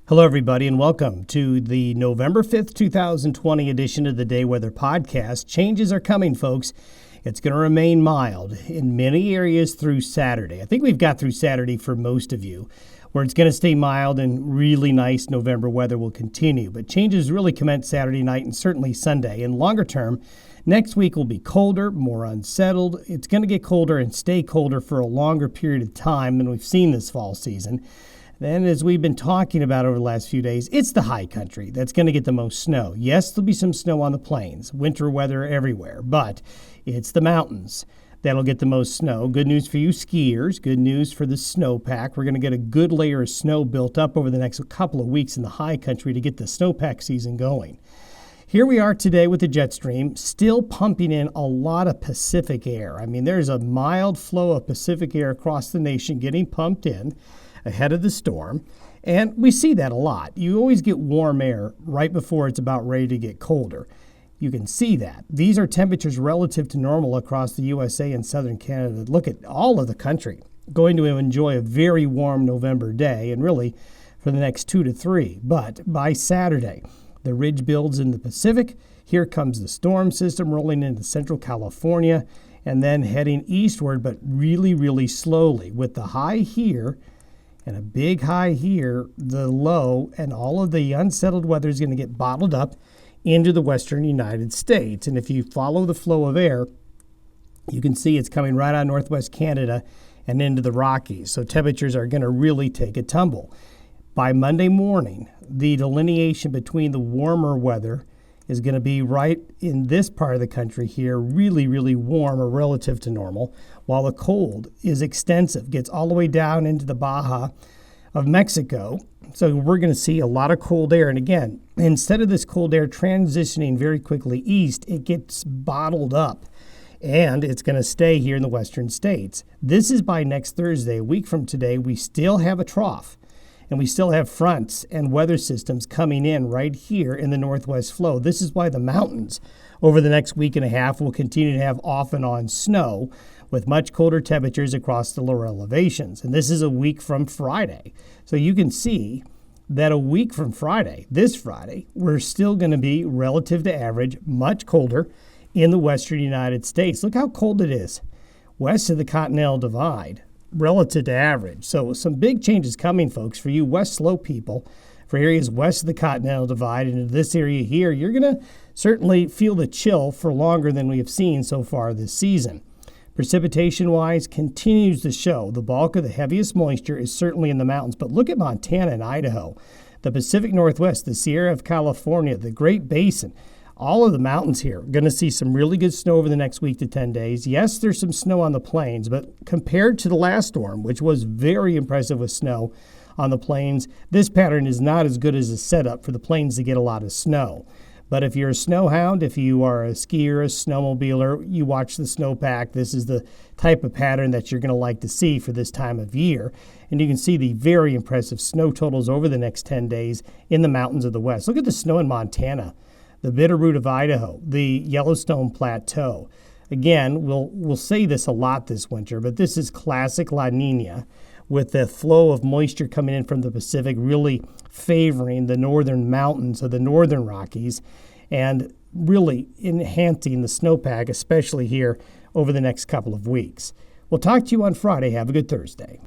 Hello, everybody, and welcome to the November 5th, 2020 edition of the Day Weather Podcast. Changes are coming, folks. It's going to remain mild in many areas through Saturday. I think we've got through Saturday for most of you, where it's going to stay mild and really nice November weather will continue. But changes really commence Saturday night and certainly Sunday. And longer term, next week will be colder, more unsettled. It's going to get colder and stay colder for a longer period of time than we've seen this fall season. Then, as we've been talking about over the last few days, it's the high country that's going to get the most snow. Yes, there'll be some snow on the plains, winter weather everywhere, but it's the mountains that'll get the most snow. Good news for you skiers, good news for the snowpack. We're going to get a good layer of snow built up over the next couple of weeks in the high country to get the snowpack season going. Here we are today with the jet stream, still pumping in a lot of Pacific air. I mean, there's a mild flow of Pacific air across the nation getting pumped in ahead of the storm, and we see that a lot. You always get warm air right before it's about ready to get colder. You can see that. These are temperatures relative to normal across the USA and southern Canada. Look at all of the country going to enjoy a very warm November day, and really for the next 2 to 3. But by Saturday, the ridge builds in the Pacific. Here comes the storm system rolling into central California and then heading eastward, but really, really slowly with the high here and a big high here, the low, and all of the unsettled weather is going to get bottled up into the western United States. And if you follow the flow of air, you can see it's coming right out of northwest Canada and into the Rockies. So temperatures are going to really take a tumble. By Monday morning, the delineation between the warmer weather is going to be right in this part of the country here, really, really warm or relative to normal, while the cold is extensive, gets all the way down into the Baja of Mexico. So we're going to see a lot of cold air. And again, instead of this cold air transitioning very quickly east, it gets bottled up. And it's going to stay here in the western states. This is by next Thursday. A week from today, we still have a trough. And we still have fronts and weather systems coming in right here in the northwest flow. This is why the mountains over the next week and a half will continue to have off and on snow with much colder temperatures across the lower elevations. And this is a week from Friday. So you can see that a week from Friday, this Friday, we're still going to be relative to average, much colder in the western United States. Look how cold it is west of the Continental Divide, relative to average. So some big changes coming, folks, for you West Slope people, for areas west of the Continental Divide and into this area here. You're going to certainly feel the chill for longer than we have seen so far this season. Precipitation-wise, continues to show the bulk of the heaviest moisture is certainly in the mountains. But look at Montana and Idaho, the Pacific Northwest, the Sierra of California, the Great Basin. All of the mountains here are going to see some really good snow over the next week to 10 days. Yes, there's some snow on the plains, but compared to the last storm, which was very impressive with snow on the plains, this pattern is not as good as a setup for the plains to get a lot of snow. But if you're a snow hound, if you are a skier, a snowmobiler, you watch the snowpack, this is the type of pattern that you're going to like to see for this time of year. And you can see the very impressive snow totals over the next 10 days in the mountains of the west. Look at the snow in Montana, the Bitterroot of Idaho, the Yellowstone Plateau. Again, we'll say this a lot this winter, but this is classic La Nina with the flow of moisture coming in from the Pacific really favoring the northern mountains of the northern Rockies and really enhancing the snowpack, especially here over the next couple of weeks. We'll talk to you on Friday. Have a good Thursday.